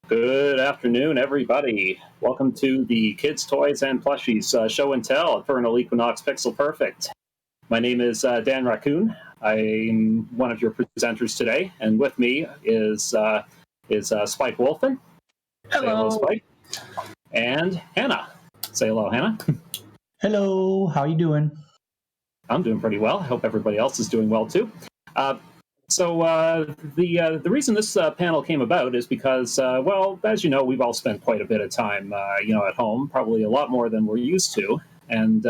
Good afternoon, everybody. Welcome to the Kids, Toys, and Plushies show and tell at Furnal Equinox Pixel Purrfect. My name is Dan Raccoon. I'm one of your presenters today, and with me is Spike Wolfen. Hello. Say hello, Spike. And Hannah. Say hello, Hannah. Hello. How you doing? I'm doing pretty well. I hope everybody else is doing well too. So the reason this panel came about is because, well, as you know, we've all spent quite a bit of time, at home, probably a lot more than we're used to, and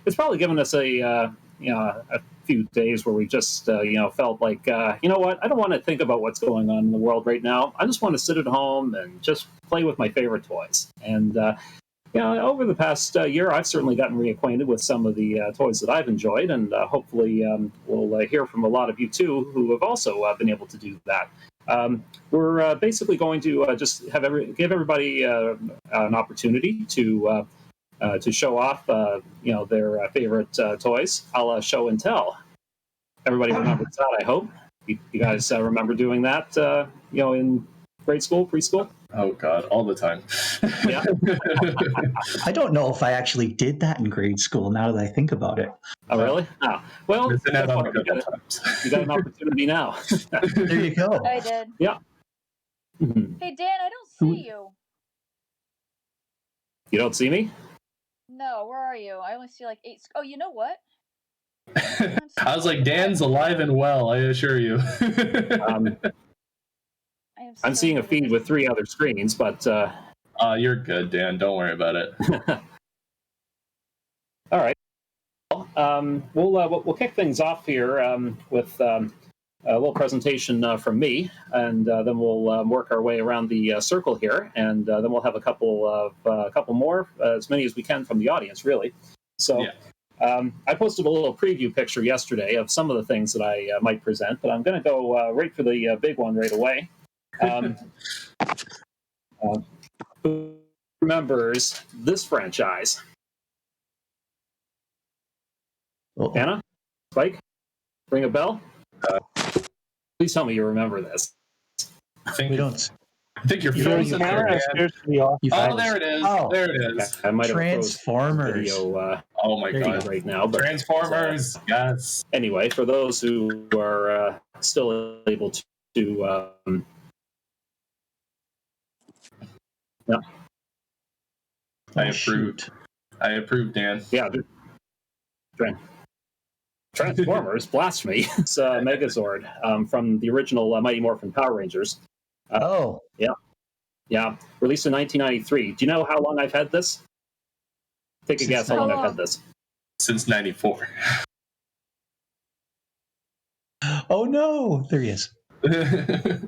it's probably given us a few days where we just, felt like, you know what, I don't want to think about what's going on in the world right now. I just want to sit at home and just play with my favorite toys. And over the past year, I've certainly gotten reacquainted with some of the toys that I've enjoyed, and hopefully we'll hear from a lot of you too who have also been able to do that. We're basically going to just give everybody an opportunity to show off, their favorite toys. I'll show and tell. Everybody remembers that, I hope. You guys remember doing that, in grade school, preschool? Oh, God, all the time. Yeah. I don't know if I actually did that in grade school now that I think about it. Oh, really? Oh. Well, you got an opportunity now. There you go. I did. Yeah. Hey, Dan, I don't see you. You don't see me? No, where are you? I only see like 8. Oh, you know what? I was like, Dan's alive and well, I assure you. I'm seeing a feed with 3 other screens, but... you're good, Dan. Don't worry about it. All right. We'll kick things off here with a little presentation from me, and then we'll work our way around the circle here, and then we'll have a couple more, as many as we can from the audience, really. So... Yeah. I posted a little preview picture yesterday of some of the things that I might present, but I'm going to go right for the big one right away. Who remembers this franchise? Anna? Spike? Ring a bell? Please tell me you remember this. I think we don't. I think you're frozen there, Dan. Oh, there it is. Oh. There it is. I might have Transformers. Video, oh my God! Right now, but Transformers. Yes. Anyway, for those who are still able to, yeah. I approved. I approve, Dan. Yeah. Transformers, blasphemy. It's Megazord from the original Mighty Morphin Power Rangers. Yeah. Released in 1993. Do you know how long I've had this? Take a guess how long I've had this. Since 94. Oh no! There he is. Yeah.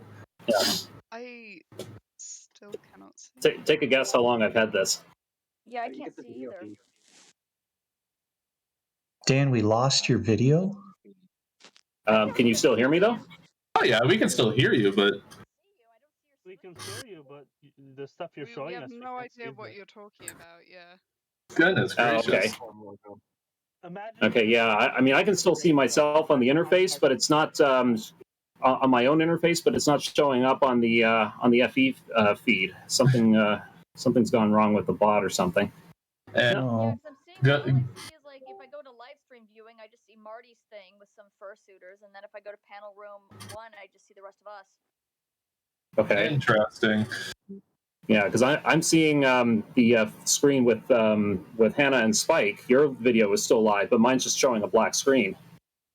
I still cannot see. Take a guess how long I've had this. Yeah, I can't see either. Dan, we lost your video. Can you still hear me though? Oh yeah, we can still hear you, but we can hear you, but the stuff you're showing us. We have no idea what you're talking about. Yeah. Goodness gracious. Okay. Yeah. I mean, I can still see myself on the interface, but it's not on my own interface, but it's not showing up on the FE feed. Something's gone wrong with the bot or something. Yeah, like if I go to live stream viewing, I just see Marty's thing with some fursuiters, and then if I go to panel room 1, I just see the rest of us. Okay. Interesting. Yeah, because I'm seeing the screen with Hannah and Spike. Your video is still live, but mine's just showing a black screen.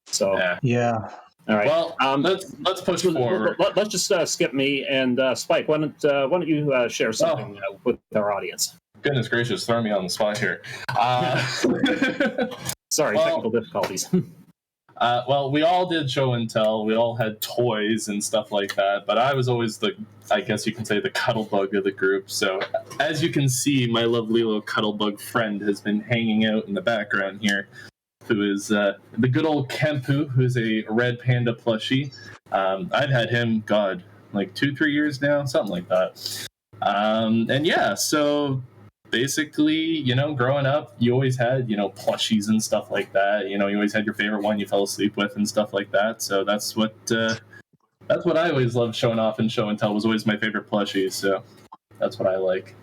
So yeah. All right. Well, let's push forward. Let's just skip me and Spike. Why don't you share something with our audience? Goodness gracious, throw me on the spot here. Sorry, technical difficulties. Well, we all did show and tell. We all had toys and stuff like that. But I was always I guess you can say, the cuddle bug of the group. So as you can see, my lovely little cuddle bug friend has been hanging out in the background here, who is the good old Kempu, who's a red panda plushie. I've had him, like 2-3 years now, something like that. And yeah, so basically, growing up, you always had, plushies and stuff like that. You always had your favorite one you fell asleep with and stuff like that. So that's what I always loved showing off, and show and tell was always my favorite plushie. So That's what I like.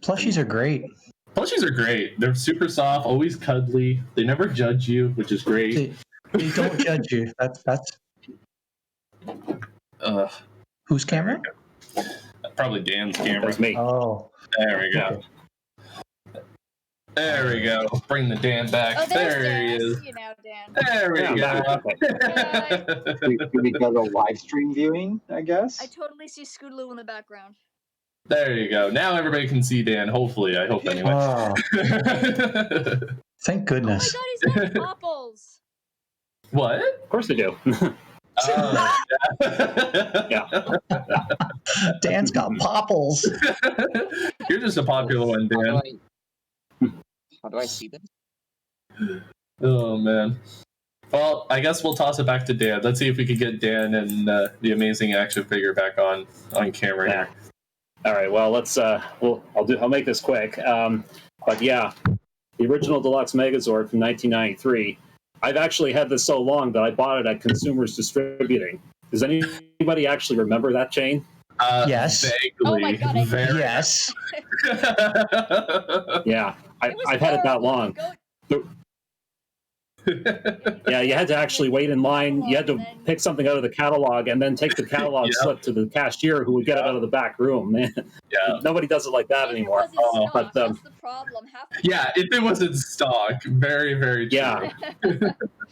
Plushies are great. Plushies are great. They're super soft, always cuddly. They never judge you, which is great. They don't judge you. That's whose camera? Probably Dan's camera. That's me. Oh, There we go. okay. There we go. Bring the Dan back. Oh, there's there Dan. he I is. see you now, Dan. There we Yeah, go. Should we go to live stream viewing, I guess? I totally see Scootaloo in the background. There you go. Now everybody can see Dan. Hopefully, I hope anyway. Oh, thank Oh goodness. my god, he's got popples. What? Of course they do. Yeah. Dan's got popples. You're just a popular one, Dan. How do I see this? Oh man. Well, I guess we'll toss it back to Dan. Let's see if we can get Dan and the amazing action figure back on camera here. All right. Well, let's. I'll make this quick. But yeah, the original deluxe Megazord from 1993. I've actually had this so long that I bought it at Consumers Distributing. Does anybody actually remember that chain? Yes. Vaguely. Oh my god, I Very- Yes. Yeah, It was I've had it that horrible. long. Go- Yeah, you had to actually wait in line. You had to pick something out of the catalog and then take the catalog Yeah. slip to the cashier who would get it out of the back room. Man, Yeah. nobody does it like that If it anymore. wasn't stock, But that's the problem. Half the Yeah, if it was in stock, very, very true. Yeah.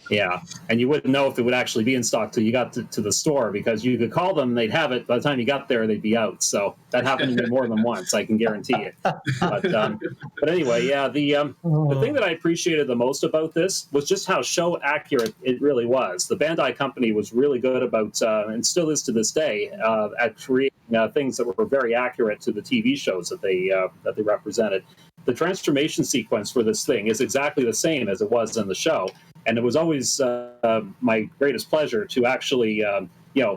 Yeah, and you wouldn't know if it would actually be in stock till you got to the store, because you could call them, they'd have it. By the time you got there, they'd be out. So that happened to me more than once, I can guarantee it. But anyway, yeah, the thing that I appreciated the most about this was just how show accurate it really was. The Bandai company was really good about, and still is to this day, at creating things that were very accurate to the TV shows that they represented. The transformation sequence for this thing is exactly the same as it was in the show, and it was always my greatest pleasure to actually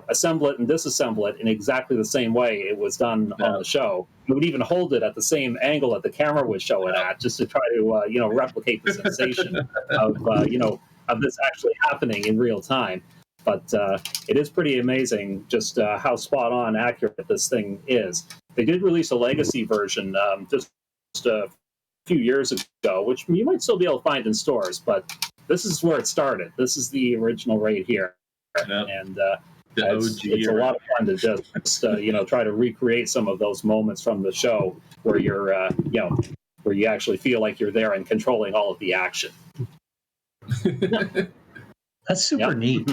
assemble it and disassemble it in exactly the same way it was done on the show. We would even hold it at the same angle that the camera would show it at, just to try to replicate the sensation of this actually happening in real time. But it is pretty amazing just how spot on accurate this thing is. They did release a legacy version just a few years ago, which you might still be able to find in stores, but this is where it started. This is the original right here. Yep. And The it's a lot of fun to just try to recreate some of those moments from the show where you're where you actually feel like you're there and controlling all of the action. That's super neat.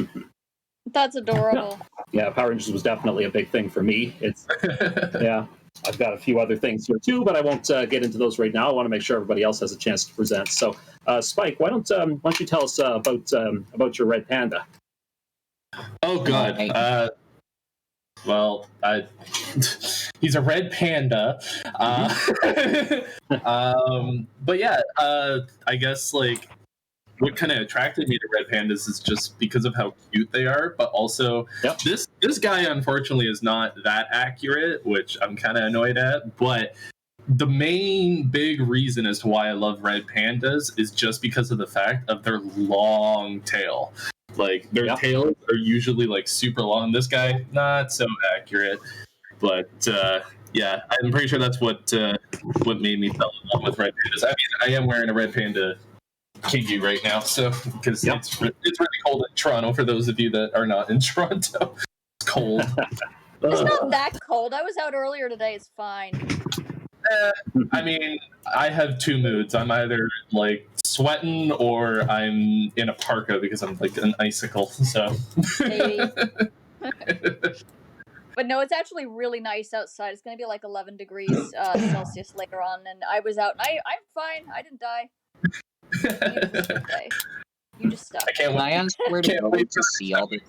That's adorable. Yeah, Power Rangers was definitely a big thing for me. It's yeah. I've got a few other things here too, but I won't get into those right now. I want to make sure everybody else has a chance to present. So, Spike, why don't you tell us about your red panda? Oh God. He's a red panda. But yeah, I guess like what kind of attracted me to red pandas is just because of how cute they are, but also this guy unfortunately is not that accurate, which I'm kind of annoyed at. But the main big reason as to why I love red pandas is just because of the fact of their long tail. Like their tails are usually like super long. This guy not so accurate, but yeah, I'm pretty sure that's what made me fell in love with red pandas. I mean, I am wearing a red panda Kingu right now, so because it's really cold in Toronto. For those of you that are not in Toronto, it's cold. It's not that cold. I was out earlier today. It's fine. I mean, I have two moods. I'm either like sweating or I'm in a parka because I'm like an icicle. So. But no, it's actually really nice outside. It's going to be like 11 degrees Celsius later on, and I was out. And I'm fine. I didn't die. You just stuck. I can't wait to see all this.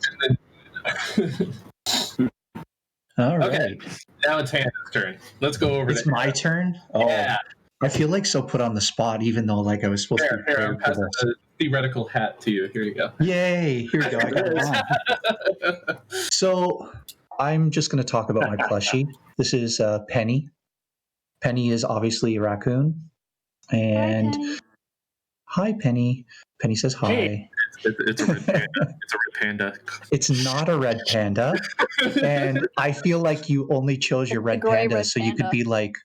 All right. Okay, now it's Hannah's turn. Let's go over. It's my turn. Oh, yeah. I feel like so put on the spot, even though like I was supposed to be Here, I'm prepared for passing this. the theoretical hat to you. Here you go. Yay! Here we go. I got it on. So I'm just going to talk about my plushie. This is Penny. Penny is obviously a raccoon. And hi, Penny. Penny says hi. Hey, It's a red panda. It's a red panda. It's not a red panda, and I feel like you only chose your red gray panda red so you could panda. be like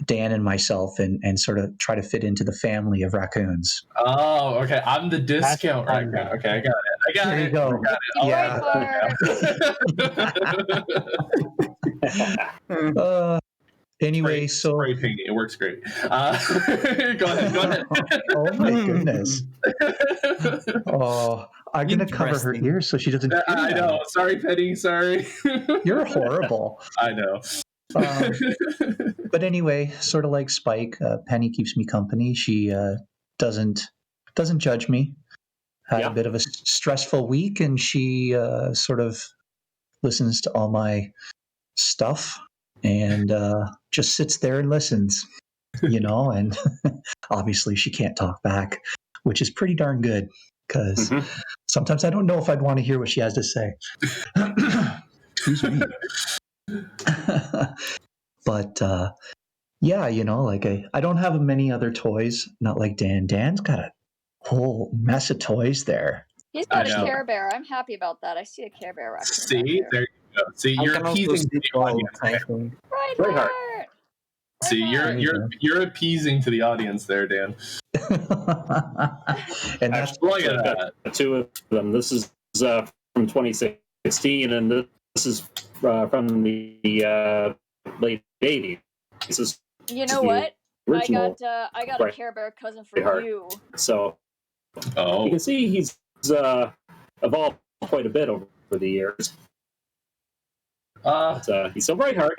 Dan and myself and sort of try to fit into the family of raccoons. Oh, okay. I'm the discount That's raccoon. fun. Okay, I got it. I got There it. you go. I got it. Yeah. Anyway, so spray painting. It works great. Go ahead. oh my goodness. Oh, I'm gonna cover her Interesting. ears so she doesn't hear I that. know. Sorry, Penny. Sorry. You're horrible. I know. But anyway, sort of like Spike, Penny keeps me company. She doesn't judge me. Had a bit of a stressful week, and she sort of listens to all my stuff and just sits there and listens, and obviously she can't talk back, which is pretty darn good because sometimes I don't know if I'd want to hear what she has to say. Excuse me. But yeah, like I don't have many other toys, not like Dan. Dan's got a whole mess of toys there. He's got a Care Bear. I'm happy about that. I see a Care Bear raccoon. See, there you go. See, you're appeasing to the audience. Right heart. See, you're appeasing to the audience there, Dan. And that's look at that. Two of them. This is from 2016, and this is from the late 80s. This is you know what? I got right. a Care Bear cousin for you. So you can see he's evolved quite a bit over the years. He's so Brightheart.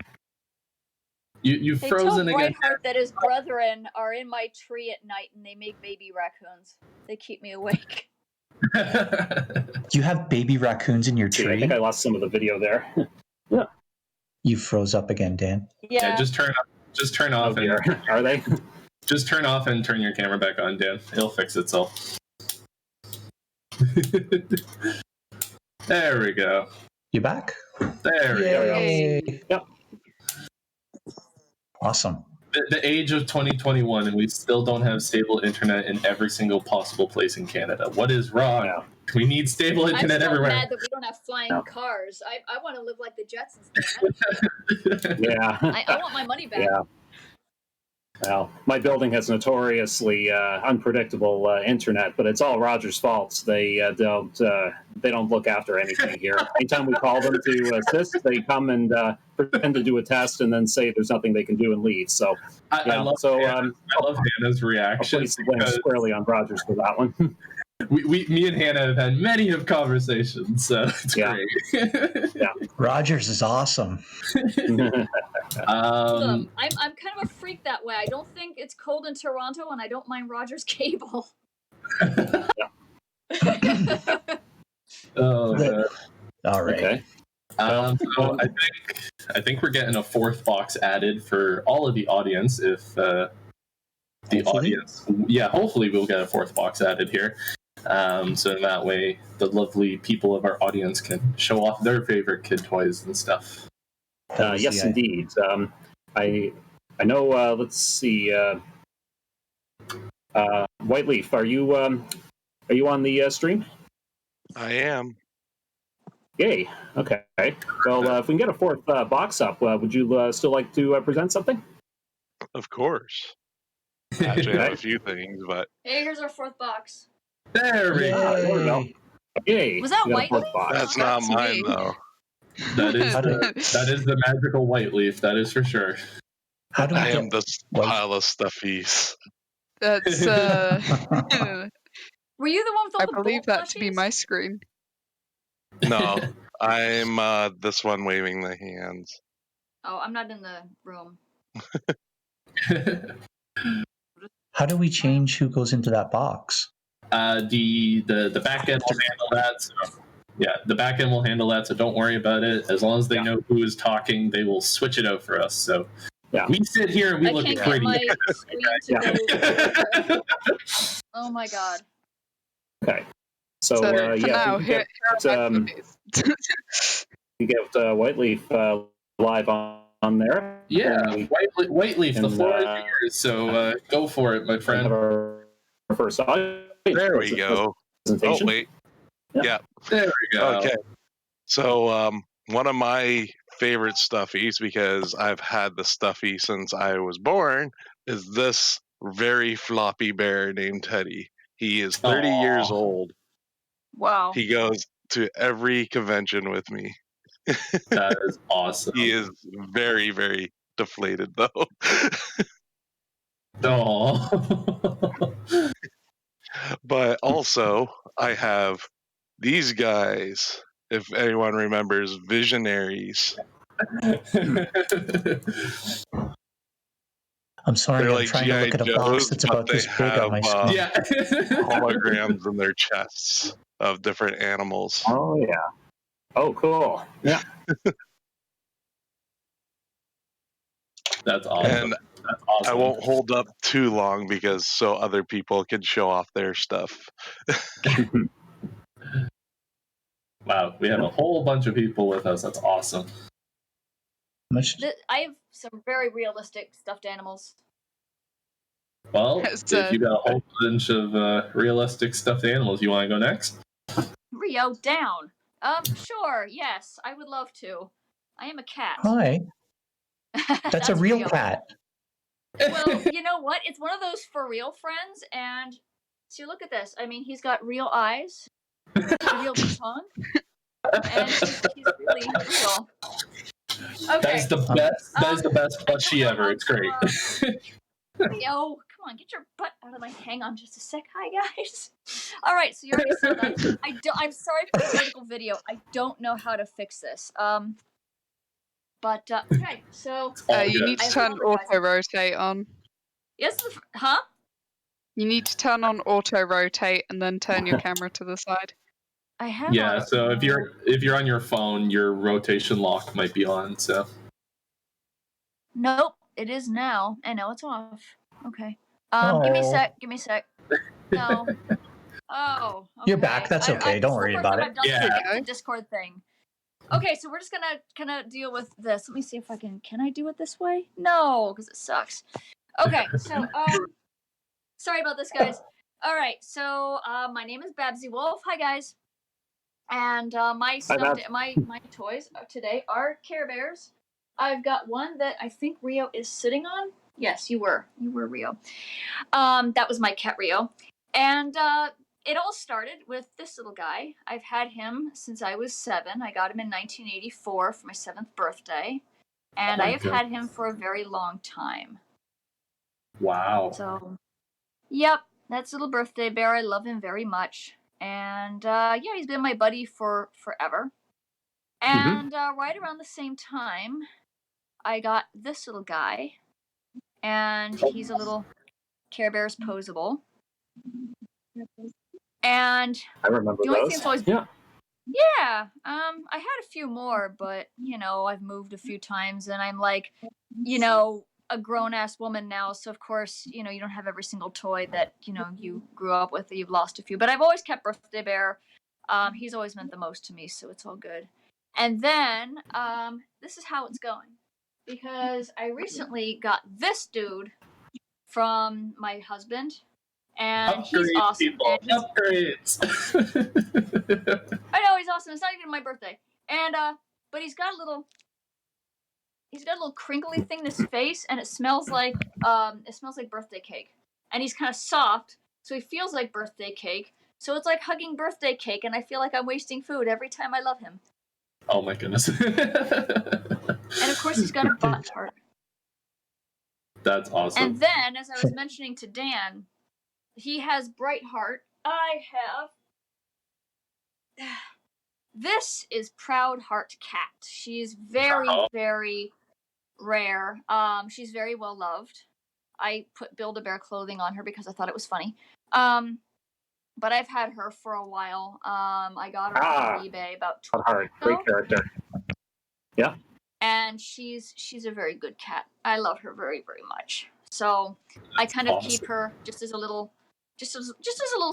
You've frozen again. again. Brightheart that his brethren are in my tree at night and they make baby raccoons. They keep me awake. You have baby raccoons in your tree? I think I lost some of the video there. Yeah. You froze up again, Dan. Yeah, just turn off. Are they? Just turn off and turn your camera back on, Dan. It'll fix itself. There we go. You back? There we go. Yep. Awesome. The age of 2021, and we still don't have stable internet in every single possible place in Canada. What is wrong? Yeah. We need stable internet everywhere. I'm so mad that we don't have flying cars. I want to live like the Jetsons, man. Yeah. I want my money back. Yeah. Well, my building has notoriously unpredictable internet, but it's all Roger's fault. They don't look after anything here. Anytime we call them to assist, they come and pretend to do a test and then say there's nothing they can do and leave. So I love Hannah's reaction. I'll place the blame squarely on Rogers for that one. Me and Hannah have had many of conversations, so it's great. Yeah. Rogers is awesome. I'm kind of a freak that way. I don't think it's cold in Toronto, and I don't mind Rogers cable. Oh, man. All right. Okay. So I think we're getting a fourth box added for all of the audience. If the audience, hopefully we'll get a fourth box added here. So in that way, the lovely people of our audience can show off their favorite kid toys and stuff. Yes, indeed. I know. Let's see. Whiteleaf, are you on the stream? I am. Yay. Okay. Well, if we can get a fourth box up, would you still like to present something? Of course. Actually, I have a few things, but Hey, here's our fourth box. There we go. Yay. Was that Whiteleaf? That's not mine, though. That is the magical Whiteleaf. That is for sure. I am the pile of stuffies. That's Were you the one with all I the believe bull that to be plushies? my screen. No, I'm this one waving the hands. Oh, I'm not in the room. How do we change who goes into that box? The back end will handle that. So, yeah, the back end will handle that. So don't worry about it. As long as they know who is talking, they will switch it out for us. So we sit here and we look pretty. Oh my god. Okay. So for now, you get Whiteleaf live on there. Yeah, Whiteleaf, the floor is yours. So go for it, my friend. Our first audio. There we go. Oh, wait. Yeah. There we go. Okay. So, one of my favorite stuffies, because I've had the stuffy since I was born, is this very floppy bear named Teddy. He is 30 years old. Wow. He goes to every convention with me. That is awesome. He is very, very deflated, though. Oh. But also, I have these guys, if anyone remembers, Visionaries. I'm sorry, They're I'm like trying to look at a G.I. box Joes, that's but about they this big on my have, screen. Yeah. holograms in their chests of different animals. Oh yeah. Oh cool. Yeah. That's awesome. And That's awesome. I won't hold up too long because so other people can show off their stuff. Wow, we have a whole bunch of people with us. That's awesome. I have some very realistic stuffed animals. Well, It's, if you got a whole bunch of realistic stuffed animals, you want to go next? Rio, down. Sure, yes, I would love to. I am a cat. Hi, that's a real Rio. cat. Well, you know what? It's one of those for real friends, and see, look at this. I mean, he's got real eyes, a real tongue, and he's really real. Okay. That's the best. That is the best plushie ever. It's great. Rio, come on, get your butt out of my. Hang on, just a sec. Hi, guys. All right, so you already saw that. I'm sorry for the critical video. I don't know how to fix this. But okay, so you need to turn auto rotate on. yes, huh? You need to turn on auto rotate and then turn your camera to the side. I have. Yeah, so if you're on your phone, your rotation lock might be on. So. Nope, it is now. I know it's off. Okay. Give me a sec. Give me a sec. No. Oh. Okay. You're back. That's okay. Don't worry about it. Yeah. The Discord thing. Okay, so we're just gonna kind of deal with this. Let me see if I can. Can I do it this way? No, because it sucks. Okay, so sorry about this, guys. All right, so my name is Babsy Wolf. Hi, guys. And my toys today are Care Bears. I've got one that I think Rio is sitting on. Yes, you were Rio. That was my cat Rio, and it all started with this little guy. I've had him since I was 7. I got him in 1984 for my 7th birthday, and I have had him for a very long time. Wow. So, yep, that's little birthday bear. I love him very much, and yeah, he's been my buddy for forever. And right around the same time, I got this little guy, and he's a little Care Bears posable. And I remember those. Always, yeah. I had a few more, but I've moved a few times, and I'm like, a grown-ass woman now, so of course, you don't have every single toy that you grew up with. You've lost a few, but I've always kept Birthday Bear. He's always meant the most to me, so it's all good. And then this is how it's going, because I recently got this dude from my husband. And he's awesome. Upgrades. I know he's awesome. It's not even my birthday. And but he's got a little crinkly thing in his face, and it smells like birthday cake. And he's kind of soft, so he feels like birthday cake. So it's like hugging birthday cake, and I feel like I'm wasting food every time I love him. Oh my goodness. And of course he's got a butt heart. That's awesome. And then, as I was mentioning to Dan, he has Bright Heart. I have. This is Proud Heart Cat. She's very, very rare. She's very well loved. I put Build-A-Bear clothing on her because I thought it was funny. But I've had her for a while. I got her off of eBay about 2 years ago. Great character. Yeah. And she's a very good cat. I love her very, very much. So I kind of keep her just as a little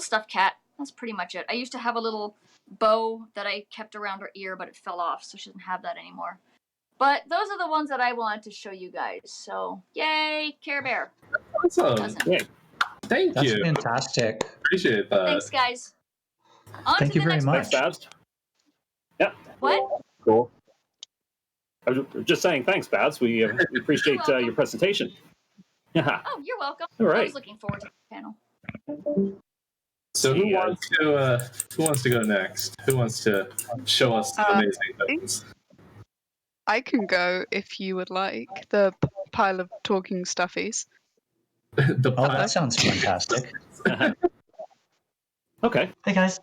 stuffed cat. That's pretty much it. I used to have a little bow that I kept around her ear, but it fell off, so she doesn't have that anymore. But those are the ones that I wanted to show you guys. So yay, Care Bear. Awesome. Thank you. That's fantastic. Appreciate that. Thanks, guys. On Thank to you the very next much. Thanks, Babs. Yeah. What? Cool. I was just saying thanks, Babs. We appreciate welcome. your presentation. Yeah. Oh, you're welcome. All I right. was looking forward to the panel. So See, who wants to go next? Who wants to show us some amazing things? I can go if you would like. The pile of talking stuffies. The Oh, pile. that sounds fantastic. Okay. Hey guys.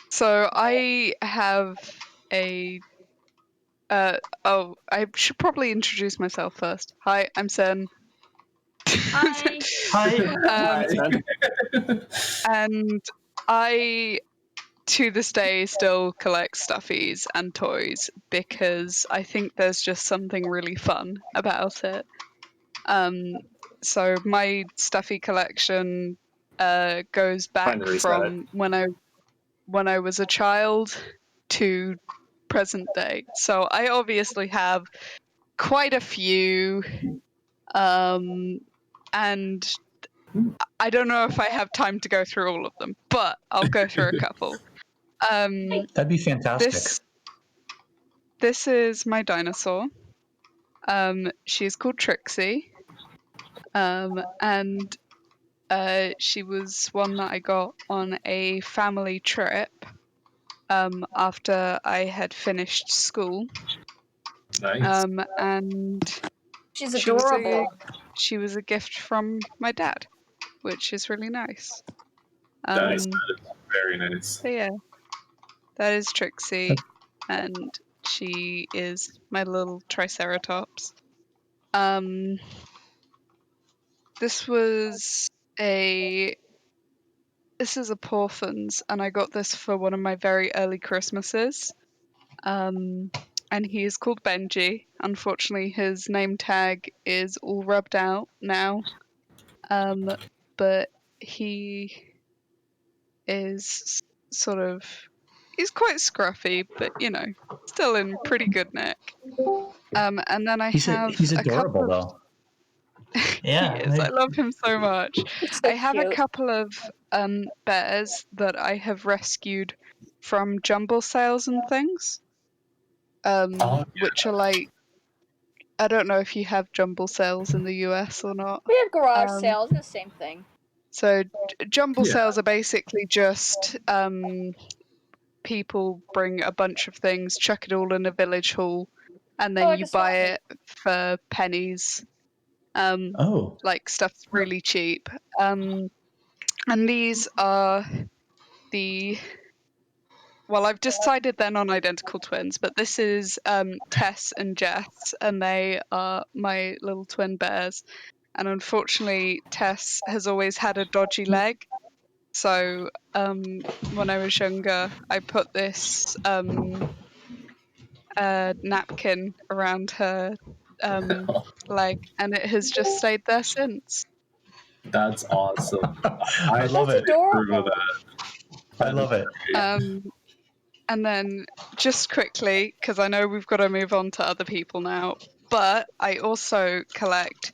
So I have a. I should probably introduce myself first. Hi, I'm Sen. Hi. Hi. And I, to this day, still collect stuffies and toys because I think there's just something really fun about it. So my stuffy collection goes back Finally reset from when I was a child to present day. So I obviously have quite a few, and I don't know if I have time to go through all of them, but I'll go through a couple. That'd be fantastic. This is my dinosaur. She's called Trixie. And she was one that I got on a family trip after I had finished school. Nice. And She's adorable. She was a gift from my dad, which is really nice. Nice. That is very nice. So yeah, that is Trixie, and she is my little Triceratops. This is a Porphans, and I got this for one of my very early Christmases. And he is called Benji. Unfortunately, his name tag is all rubbed out now. But he is he's quite scruffy, but still in pretty good nick. And then I have he's a adorable couple of, though. Yeah. he is. I love him so much. So I have cute. a couple of bears that I have rescued from jumble sales and things. Which are like, I don't know if you have jumble sales in the US or not. We have garage sales, the same thing. So jumble sales are basically just people bring a bunch of things, chuck it all in a village hall, and then like you a swap buy meet. it for pennies. Oh. Like stuff's really cheap. And these are I've decided they're non-identical twins, but this is Tess and Jess, and they are my little twin bears. And unfortunately, Tess has always had a dodgy leg. So when I was younger, I put this napkin around her leg, and it has just stayed there since. That's awesome. I love That's it. adorable. I love it. And then just quickly, because I know we've got to move on to other people now, but I also collect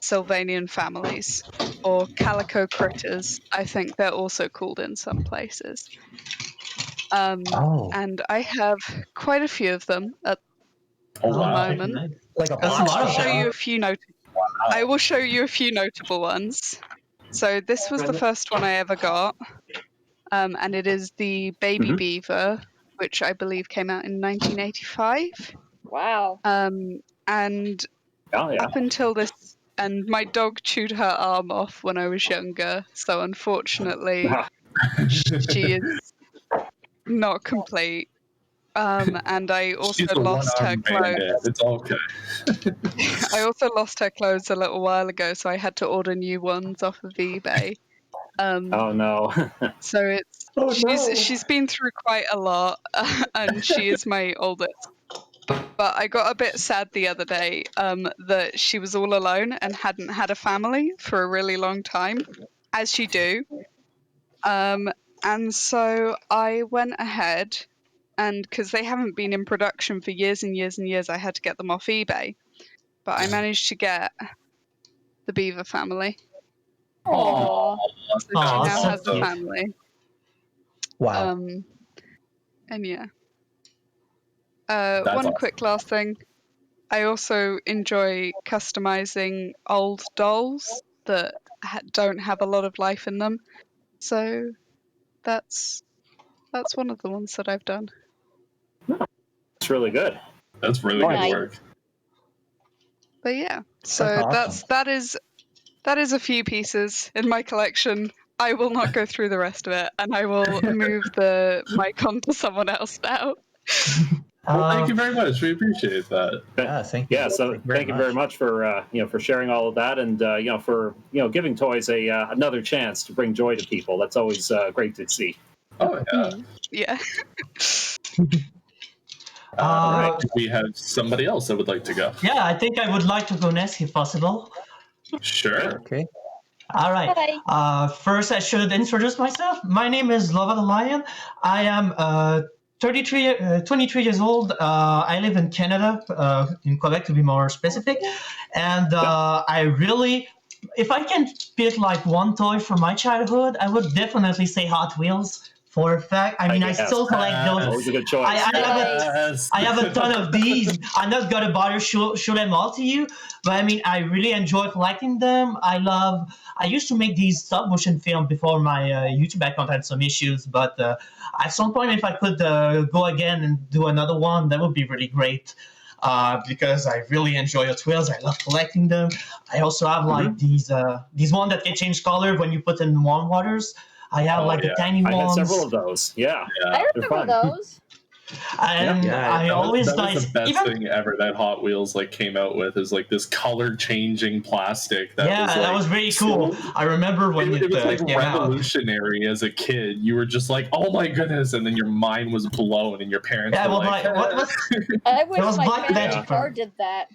Sylvanian families, or calico critters. I think they're also called in some places. Oh. And I have quite a few of them at Oh, the wow. moment. Like a That's a box. lot I'll of show them. you a few I will show you a few notable ones. So this was the first one I ever got, and it is the baby beaver, which I believe came out in 1985. Wow. And Oh, yeah. up until this, and my dog chewed her arm off when I was younger, so unfortunately she is not complete. And I also She's a lost her one-armed bandit. clothes. It's okay. I also lost her clothes a little while ago, so I had to order new ones off of eBay. Oh, no. So she's been through quite a lot, and she is my oldest. But I got a bit sad the other day that she was all alone and hadn't had a family for a really long time, as you do. And so I went ahead, and because they haven't been in production for years and years and years, I had to get them off eBay. But I managed to get the beaver family. Aww. So she Aw, now so has a cute. family. Wow. And yeah. That's One awesome. quick last thing. I also enjoy customizing old dolls that don't have a lot of life in them. So that's one of the ones that I've done. It's really good. That's really good Nice. work. But yeah, so awesome. that is a few pieces in my collection. I will not go through the rest of it, and I will move the mic on to someone else now. Well, thank you very much. We appreciate that. Yeah, thank you. Yeah, so thank you very much for for sharing all of that, and for giving toys another chance to bring joy to people. That's always great to see. Oh yeah. Yeah. Do we have somebody else that would like to go? Yeah, I think I would like to go next if possible. Sure. Okay. All right. Hi. First, I should introduce myself. My name is Lova the Lion. I am 23 years old. I live in Canada, in Quebec to be more specific. And I really, if I can pick like one toy from my childhood, I would definitely say Hot Wheels. For a fact, I mean, I still collect those. Always a good choice. I have a ton of these. I'm not gonna bother show them all to you, but I mean, I really enjoy collecting them. I used to make these stop motion film before my YouTube account had some issues, but at some point, if I could go again and do another one, that would be really great. Because I really enjoy Hot Wheels. I love collecting them. I also have like these ones that can change color when you put in warm waters. I have the tiny ones. I had several of those. Yeah. I remember those. And I always that was the best thing ever that Hot Wheels came out with is this color changing plastic. That was very cool. I remember when it was came revolutionary as a kid. You were just like, oh my goodness, and then your mind was blown, and your parents were like, what was? I wish was my Black family Magic car did that.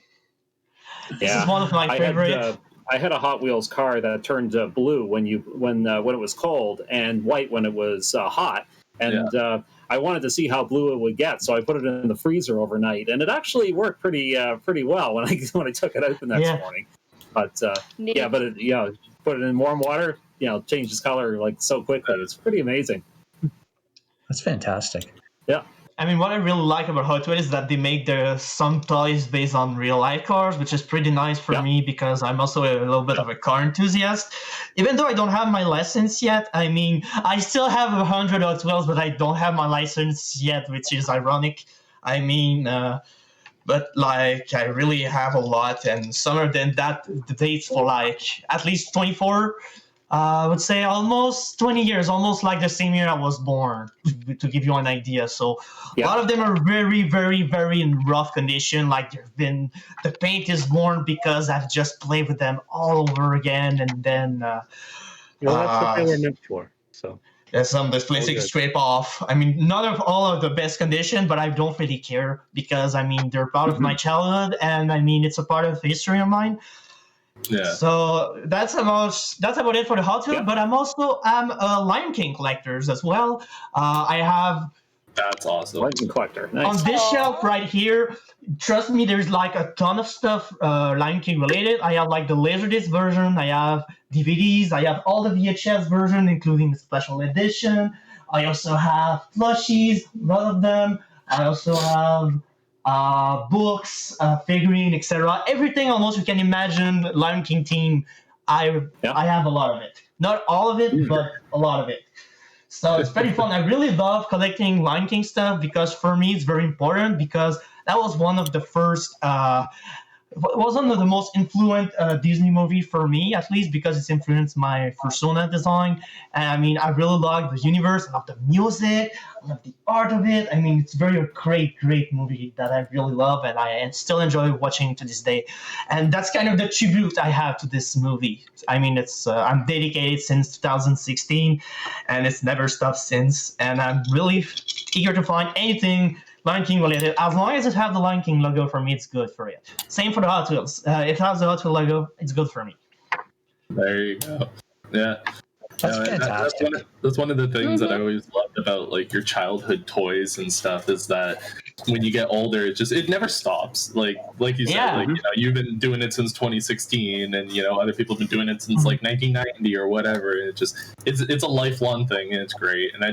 This is one of my favorite. I had a Hot Wheels car that turned blue when it was cold and white when it was hot, and I wanted to see how blue it would get, so I put it in the freezer overnight, and it actually worked pretty well when I took it out the next morning. But put it in warm water, changes color so quickly. It's pretty amazing. That's fantastic. Yeah. I mean, what I really like about Hot Wheels is that they make some toys based on real life cars, which is pretty nice for me because I'm also a little bit of a car enthusiast. Even though I don't have my license yet, I mean, I still have 100 Hot Wheels, but I don't have my license yet, which is ironic. I mean, but I really have a lot, and some of them that dates for at least 24. I would say almost 20 years, almost like the same year I was born, to give you an idea. So a lot of them are very, very, very in rough condition. The paint is worn because I've just played with them all over again. And then... that's what they were meant for. So some of the plastics scrape off. I mean, not of all of the best condition, but I don't really care because, I mean, they're part of my childhood. And, I mean, it's a part of the history of mine. Yeah. So that's about it for the Hot Wheels. But I'm a Lion King collectors as well. I have. That's awesome. Lion King collector. Nice. On this shelf right here, trust me, there's a ton of stuff Lion King related. I have the Laserdisc version. I have DVDs. I have all the VHS version, including the special edition. I also have plushies, a lot of them. I also have books, figurine, etc. Everything almost you can imagine Lion King theme. I have a lot of it. Not all of it, but a lot of it. So it's pretty fun. I really love collecting Lion King stuff because for me it's very important because that was one of the first was one of the most influent Disney movie for me, at least because it's influenced my persona design. And I mean, I really love the universe, I love the music, I love the art of it. I mean, it's a great movie that I really love and I still enjoy watching to this day. And that's kind of the tribute I have to this movie. I mean, it's I'm dedicated since 2016 and it's never stopped since. And I'm really eager to find anything Lion King related. As long as it has the Lion King logo, for me, it's good for it. Same for the Hot Wheels. If it has the Hot Wheels logo, it's good for me. There you go. Yeah. That's No, fantastic. that's one of the things that I always loved about like your childhood toys and stuff is that when you get older, it never stops. Like you said, Yeah. like you've been doing it since 2016, and other people have been doing it since like 1990 or whatever. It's a lifelong thing, and it's great. And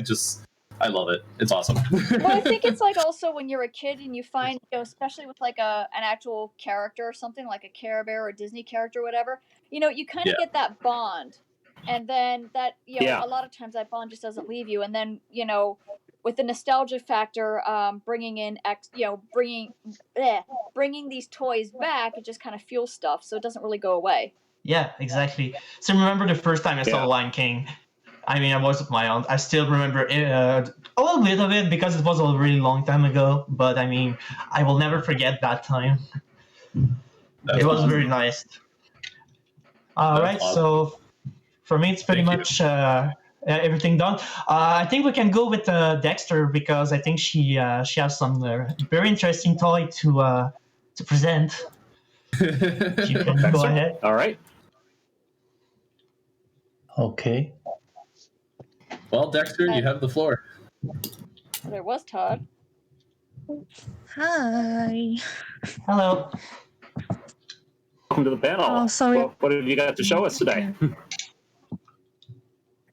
I love it. It's awesome. Well, I think it's like also when you're a kid and you find, especially with like an actual character or something like a Care Bear or a Disney character or whatever, you kind of get that bond. And then that, a lot of times that bond just doesn't leave you. And then, with the nostalgia factor, bringing these toys back, it just kind of fuels stuff. So it doesn't really go away. Yeah, exactly. So remember the first time I saw Lion King? I mean, I was with my aunt. I still remember a little bit of it because it was a really long time ago. But I mean, I will never forget that time. It was very nice. All right, awesome. so for me, it's pretty much everything done. I think we can go with Dexter because I think she has some very interesting toy to present. You can go ahead. All right. Okay. Well, Dexter, you have the floor. There was Todd. Hi. Hello. Welcome to the panel. Oh, sorry. What have you got to show us today?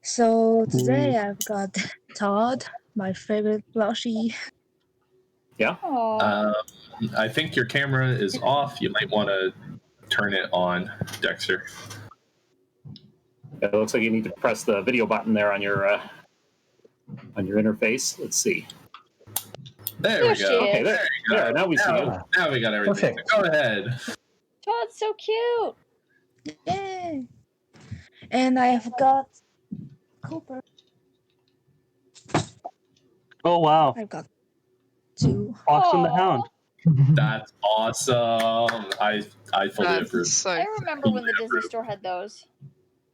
So today I've got Todd, my favorite plushie. Yeah. I think your camera is off. You might want to turn it on, Dexter. It looks like you need to press the video button there on your interface. Let's see. There we go. Okay, there you go. Now we see you. Now we got everything. Perfect. Go ahead. Todd's so cute. Yay! And I've got Cooper. Oh wow! I've got 2. Fox and the Hound. That's awesome. I fully approve. So I remember when the Disney Store had those.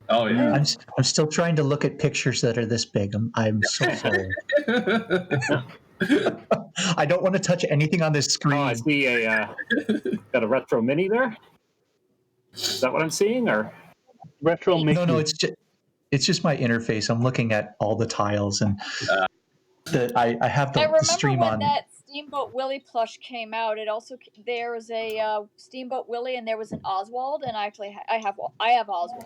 Oh yeah. I'm still trying to look at pictures that are this big. I'm so sorry. I don't want to touch anything on this screen. Oh, I see got a retro mini there. Is that what I'm seeing, or retro Mickey? No, it's just my interface. I'm looking at all the tiles, and I have the stream when on. That Steamboat Willie plush came out. It also there was a Steamboat Willie and there was an Oswald, and I have Oswald.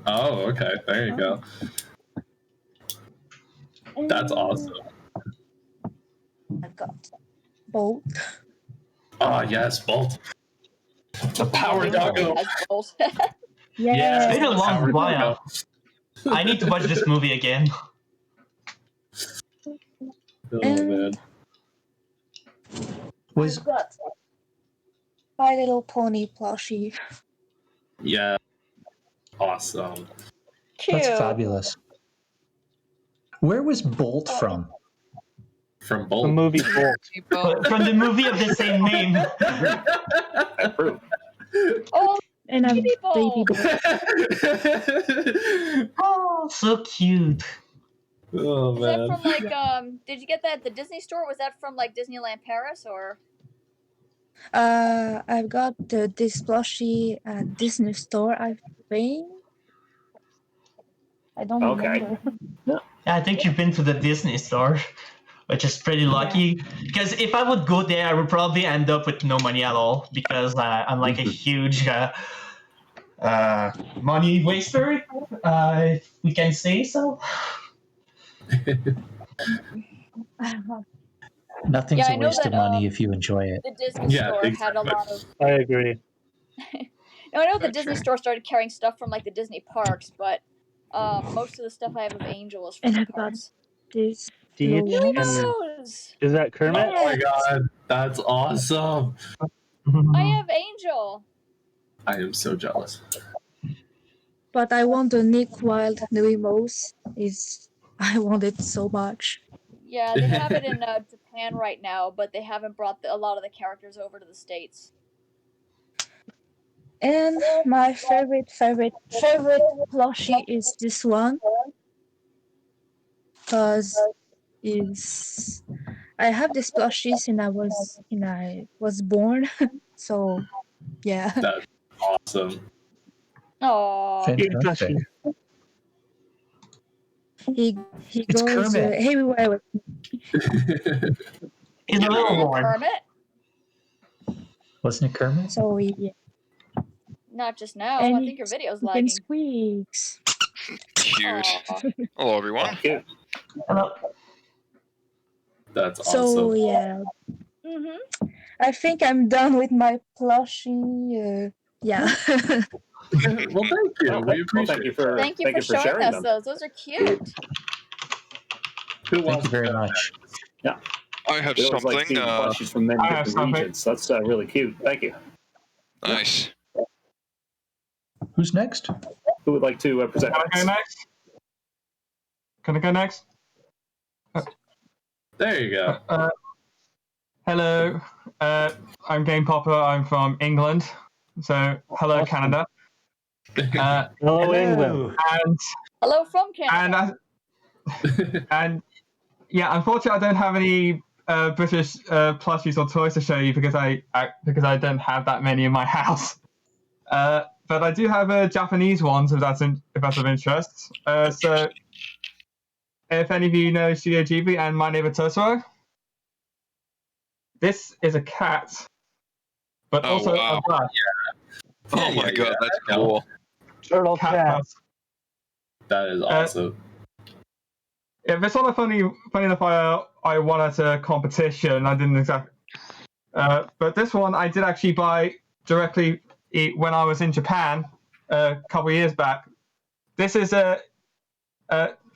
Oh, okay. There you go. That's awesome. I've got Bolt. Oh yes, Bolt. The power doggo. Yeah. It's been a long while. I need to watch this movie again. Oh man. I've got My Little Pony plushie. Yeah. Awesome. Cute. That's fabulous. Where was Bolt from? From Bolt. The movie Bolt. From the movie of the same name. I approve. Oh, And I'm Baby Baby Bolt. Bolt. Oh, so cute. Oh Is that man. from like did you get that at the Disney Store? Was that from like Disneyland Paris or? I've got this plushie at Disney Store, I think. I don't remember. I think you've been to the Disney Store, which is pretty lucky. Because if I would go there, I would probably end up with no money at all because I'm like a huge money waster, if we can say so. Nothing's Yeah, I a know waste that, of money if you enjoy it. The Disney Store had a lot of. I agree. Now, I know the Disney Store started carrying stuff from like the Disney parks, but most of the stuff I have of Angel is from And the I've got parks. this. Stitch blue one. and Those! is that Kermit? Oh my god, that's awesome. I have Angel. I am so jealous. But I want the Nick Wilde Nuimos. I want it so much. Yeah, they have it in Japan right now, but they haven't brought a lot of the characters over to the States. And my favorite plushie is this one. Because I have this plushie since I was born. So yeah. That's awesome. Aww. Fantastic. He It's goes Kermit. everywhere with He's a little worn. Kermit? Wasn't it Kermit? so he Not just now. and I think your video's he lagging. squeaks. Cute. Aw. Hello, everyone. Cute. Hello. That's So awesome. yeah, Mm-hmm. I think I'm done with my plushie. Yeah. Well, thank you. Well, We appreciate thank you for Thank you for showing sharing us them. those. Those are cute. Who Thank wants you very to go much. I have We always like something. seeing plushies from many I have different something. regions. That's really cute. Thank you. Nice. Who's next? Who would like to present? Can I go next? Can I go next? There you go. Hello. I'm Game Popper. I'm from England. So, hello, Awesome. Canada. Hello, England. And Hello from Canada. and yeah, unfortunately, I don't have any British plushies or toys to show you because I don't have that many in my house. But I do have Japanese ones if that's of interest. So, if any of you know Studio Ghibli and My Neighbor Totoro, this is a cat, but Oh, also wow. a bus. Oh my god, that's I know. cool. Turtle Cat cat. bus. That is awesome. Yeah, this one, funny enough, I won at a competition. I didn't exactly. But this one I did actually buy directly when I was in Japan a couple of years back. This is a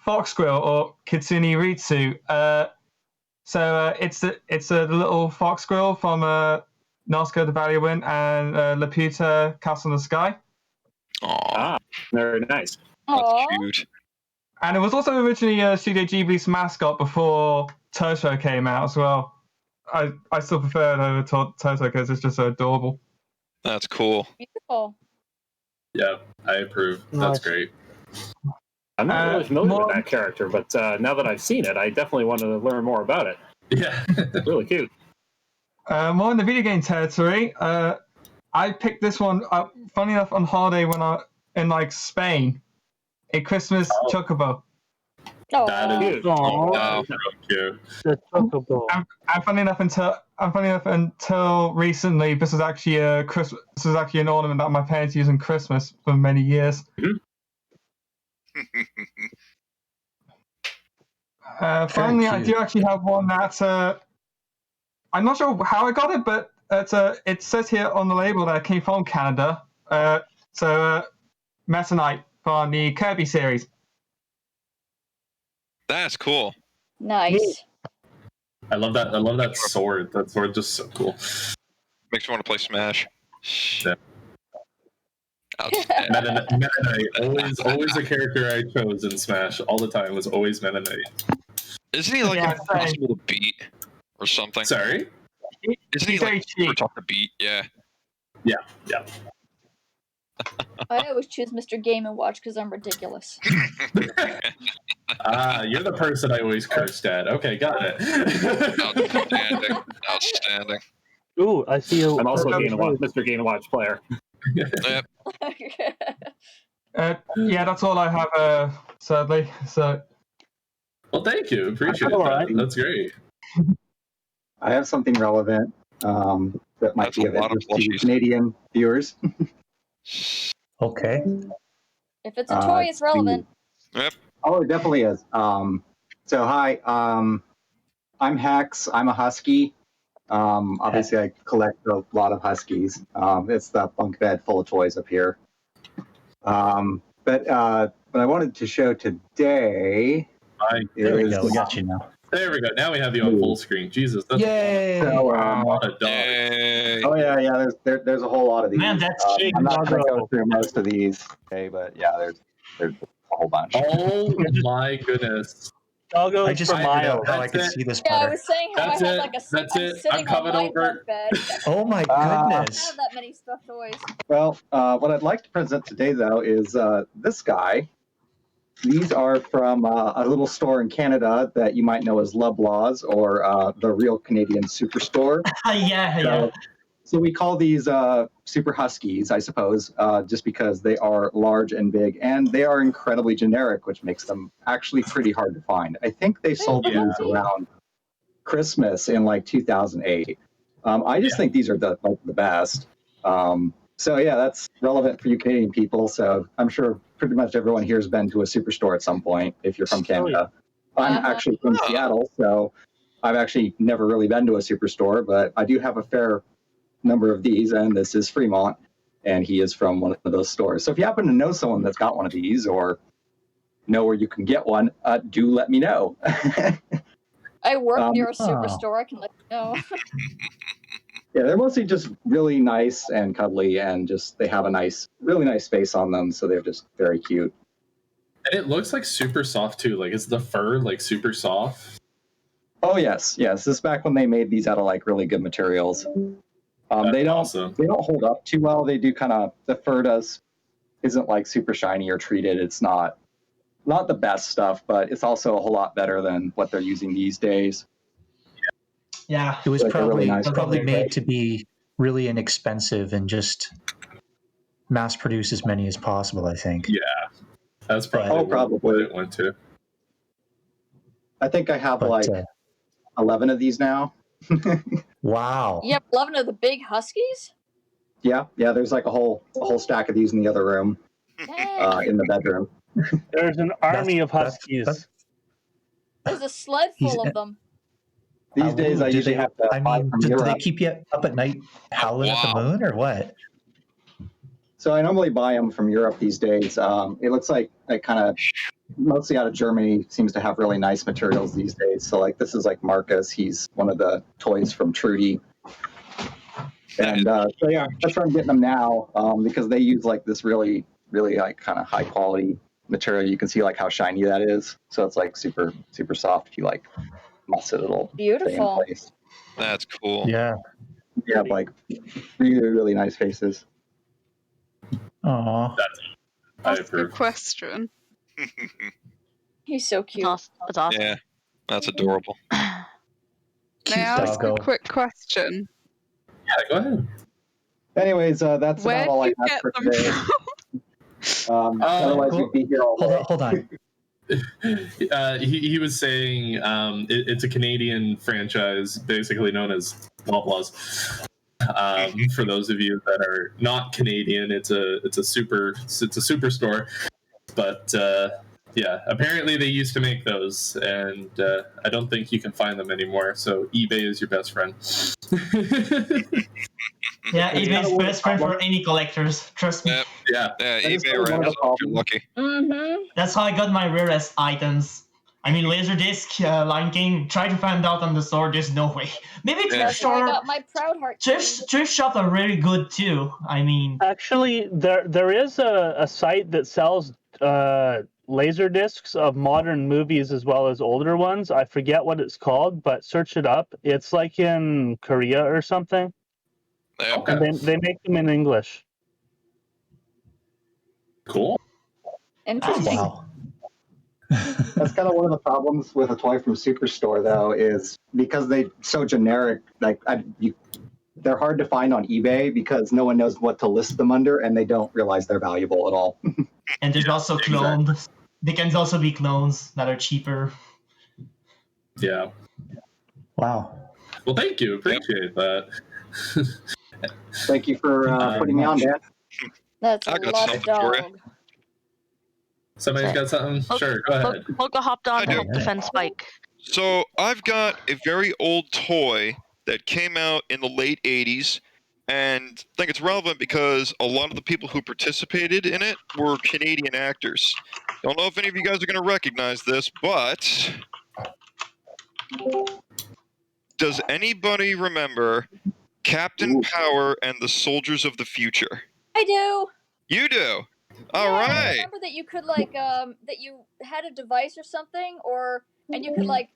fox squirrel or Kitsune Ritsu. So it's a little fox squirrel from Nausicaa the Valley of Wind and Laputa Castle in the Sky. Aw, Very nice. that's Aw. cute. And it was also originally Studio Ghibli's mascot before Totoro came out as well. I still prefer it over Totoro because it's just so adorable. That's cool. Beautiful. Yeah, I approve. That's Nice. great. I'm not really familiar more- with that character, but now that I've seen it, I definitely want to learn more about it. Yeah. It's really cute. More in the video game territory. I picked this one up, funny enough, on holiday when I in Spain. A Christmas chocobo. Aw. That is Aw, so cute. the chocobo. And funny enough, until recently, this was actually an ornament that my parents used on Christmas for many years. Finally, I do actually have one that I'm not sure how I got it, but it says here on the label that it came from Canada. Meta Knight from the Kirby series. That's cool. Nice. I love that. I love that sword. That sword just so cool. Makes me want to play Smash. Yeah. Outstanding. Meta Knight, always a character I chose in Smash all the time was always Meta Knight. Isn't he like Yeah, impossible to beat or something? Sorry? Isn't he He's like very super cheap. tough to beat? Yeah. Yeah. I always choose Mr. Game & Watch because I'm ridiculous. You're the person I always cursed at. Okay, got it. Outstanding. Ooh, I see you. I'm also Mr. Gain and Watch player. Yep. Yeah, that's all I have, sadly. So Well, thank you. Appreciate All that. right. That's great. I have something relevant that might That's be a of lot of interest to you plushies. Canadian viewers. Okay. If it's a toy, it's relevant. Oh, it definitely is. So hi, I'm Hex. I'm a husky. Obviously, I collect a lot of huskies. It's the bunk bed full of toys up here. But what I wanted to show today There we is go. We got you now. There we go. Now we have you on full screen. Jesus, that's Yay! a lot of dogs. Yay. Oh yeah. There's a whole lot of these. Man, that's cheap, I'm not going to go doggo. through most of these. Okay, but yeah, there's a whole bunch. Oh my goodness. Doggo I just for figured out miles. how I could That's see this Yeah, I better. was saying how That's I had it. like a That's I'm it. sitting I'm coming on my over. bunk bed. Oh my I goodness. have that many stuffed toys. Well, what I'd like to present today, though, is this guy. These are from a little store in Canada that you might know as Loblaws or the Real Canadian Superstore. yeah. So we call these super huskies, I suppose, just because they are large and big, and they are incredibly generic, which makes them actually pretty hard to find. I think they sold these around Christmas in like 2008. I just think these are the best. So yeah, that's relevant for you Canadian people. So I'm sure pretty much everyone here has been to a superstore at some point if you're from Canada. I'm actually from Seattle, so I've actually never really been to a superstore, but I do have a fair number of these, and this is Fremont, and he is from one of those stores. So if you happen to know someone that's got one of these or know where you can get one, do let me know. I work near a superstore. I can let you know. Yeah, they're mostly just really nice and cuddly, and just they have a really nice face on them, so they're just very cute. And it looks like super soft too. Like, is the fur like super soft? Oh yes. This is back when they made these out of like really good materials. They don't hold up too well. They do kind of, the fur isn't like super shiny or treated. It's not the best stuff, but it's also a whole lot better than what they're using these days. Yeah, it was Like probably made to be really inexpensive and just mass produce as many as possible, I think. Yeah, that's probably what it went to. I think I have 11 of these now. Wow. You have 11 of the big huskies? Yeah. There's like a whole stack of these in the other room, in the bedroom. There's an army of huskies. There's a sled full of them. These days, I usually have to buy from do Europe. they keep you up at night howling at the moon, or what? So I normally buy them from Europe these days. It looks like kind of mostly out of Germany seems to have really nice materials these days. So like this is like Marcus. He's one of the toys from Trudy. And so yeah, that's where I'm getting them now, because they use like this really, really like kind of high quality material. You can see like how shiny that is. So it's like super, super soft. If you like muss it, it'll stay in place. That's cool. Yeah. Yeah, like really, really nice faces. Aww. That's a good question. He's so cute. That's awesome. Yeah, that's adorable. May I ask a quick question? Yeah, go ahead. Anyways, that's Where about all do I you have for get them today. Otherwise, we'd be here all day. Hold on. He was saying it's a Canadian franchise, basically known as Loblaws. For those of you that are not Canadian, it's a superstore. But yeah, apparently they used to make those, and I don't think you can find them anymore. So eBay is your best friend. Yeah, eBay's best friend for any collectors. Trust me. Yeah, eBay right now. You're lucky. Mm-hmm. That's how I got my rarest items. I mean, Laserdisc, Lion King. Try to find out on the store. There's no way. Maybe thrift That's how I store. got my Proud Heart. Thrift shops are really good too. I mean, Actually, there is a site that sells laser discs of modern movies as well as older ones. I forget what it's called, but search it up. It's like in Korea or something. Okay. And they make them in English. Cool. Interesting. Wow. That's kind of one of the problems with a toy from Superstore, though, is because they're so generic. Like they're hard to find on eBay because no one knows what to list them under, and they don't realize they're valuable at all. and there's also cloned. They can also be clones that are cheaper. Yeah. Wow. Well, thank you. Appreciate that. Thank you for putting me on, Dan. That's a I got lot something of for you. dog. Somebody's got something? Sure, go ahead. Hulka hopped on I to do. help defend Spike. So I've got a very old toy that came out in the late 80s, and I think it's relevant because a lot of the people who participated in it were Canadian actors. Don't know if any of you guys are going to recognize this, but does anybody remember Captain Power and the Soldiers of the Future? I do. You do? All Yeah, I right. remember that you could like that you had a device or something, and you could like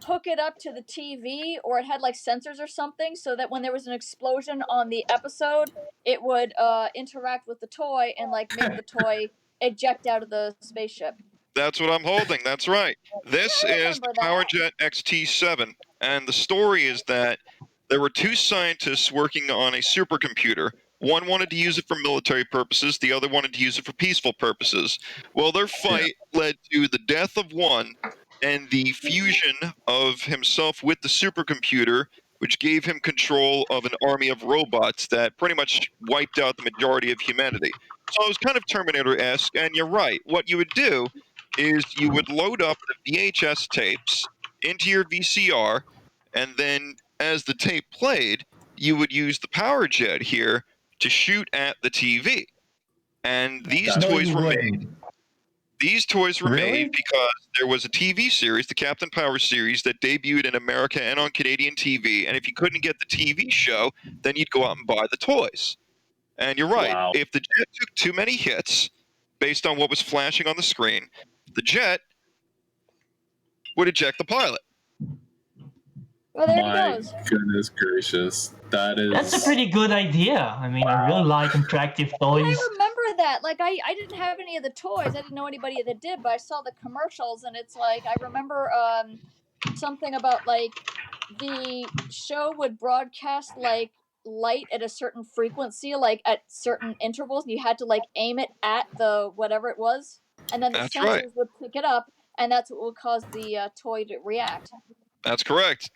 hook it up to the TV, or it had like sensors or something, so that when there was an explosion on the episode, it would interact with the toy and like make the toy eject out of the spaceship. That's what I'm holding. That's right. This is the PowerJet XT7, and the story is that there were two scientists working on a supercomputer. One wanted to use it for military purposes, the other wanted to use it for peaceful purposes. Well, their fight led to the death of one and the fusion of himself with the supercomputer, which gave him control of an army of robots that pretty much wiped out the majority of humanity. So it was kind of Terminator-esque, and you're right. What you would do is you would load up the VHS tapes into your VCR, and then as the tape played, you would use the power jet here to shoot at the TV. And these toys were made. These toys were made because there was a TV series, the Captain Power series, that debuted in America and on Canadian TV. And if you couldn't get the TV show, then you'd go out and buy the toys. And you're right. Wow. If the jet took too many hits, based on what was flashing on the screen, the jet would eject the pilot. Well, there My it goes. goodness gracious. That's a pretty good idea. I mean, I really like interactive toys. I remember that. Like, I didn't have any of the toys. I didn't know anybody that did, but I saw the commercials, and it's like, I remember something about, like, the show would broadcast, like, light at a certain frequency, like, at certain intervals, and you had to, like, aim it at the whatever it was, and then the sensors would pick it up, and that's what would cause the toy to react. That's correct.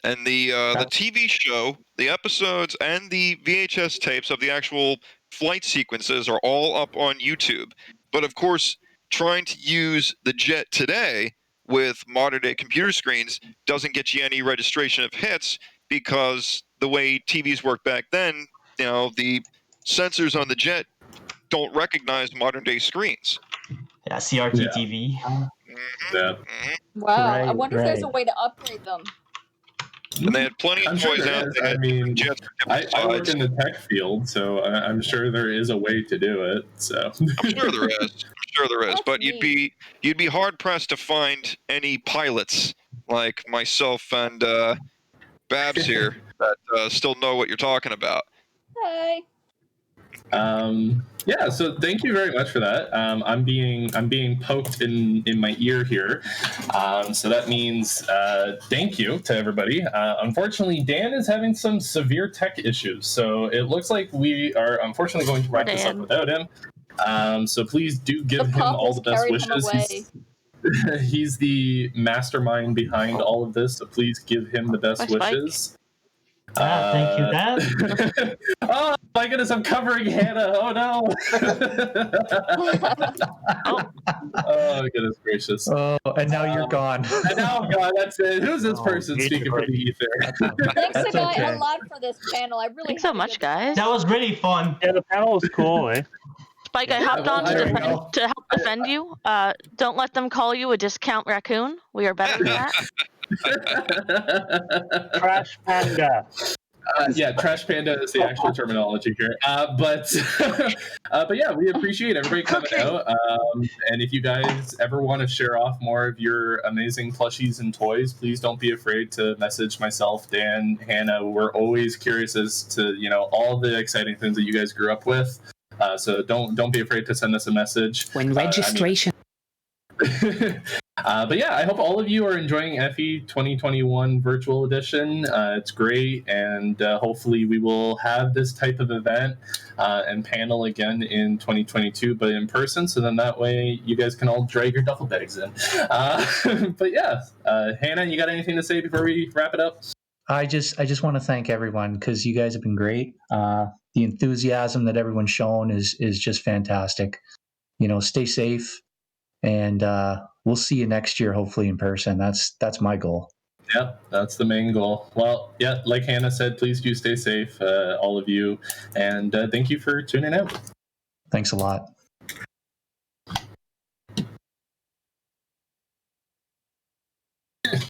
And the TV show, the episodes, and the VHS tapes of the actual flight sequences are all up on YouTube. But of course, trying to use the jet today with modern-day computer screens doesn't get you any registration of hits, because the way TVs worked back then, you know, the sensors on the jet don't recognize modern-day screens. Yeah, CRT TV. Yeah. Wow, I wonder if there's a way to upgrade them. And they had plenty of toys out there. I mean, I work in the tech field, so I'm sure there is a way to do it. So I'm sure there is. But you'd be hard pressed to find any pilots like myself and Babs here that still know what you're talking about. Hey. Yeah, so thank you very much for that. I'm being poked in my ear here, so that means thank you to everybody. Unfortunately, Dan is having some severe tech issues, so it looks like we are unfortunately going to wrap this up without him. So please do give him all the best wishes. He's the mastermind behind all of this, so please give him the best wishes. Thank you, Dan. Oh my goodness, I'm covering Hannah. Oh no. Oh goodness gracious. Oh, and now you're gone. And now I'm gone. That's it. Who's this person speaking for the ether? Thanks a lot for this panel. I really Thanks so much, guys. That was really fun. Yeah, the panel was cool, eh? Spike, I hopped on to help defend you. Don't let them call you a discount raccoon. We are better than that. Trash Panda. Yeah, Trash Panda is the actual terminology here. But yeah, we appreciate everybody coming out. And if you guys ever want to share off more of your amazing plushies and toys, please don't be afraid to message myself, Dan, Hannah. We're always curious as to, you know, all the exciting things that you guys grew up with. So don't be afraid to send us a message. When registration. But yeah, I hope all of you are enjoying FE 2021 Virtual Edition. It's great, and hopefully we will have this type of event and panel again in 2022, but in person, so then that way you guys can all drag your duffel bags in. But yeah, Hannah, you got anything to say before we wrap it up? I just want to thank everyone, because you guys have been great. The enthusiasm that everyone's shown is just fantastic. You know, stay safe, and we'll see you next year, hopefully in person. That's my goal. Yeah, that's the main goal. Well, yeah, like Hannah said, please do stay safe, all of you, and thank you for tuning out. Thanks a lot.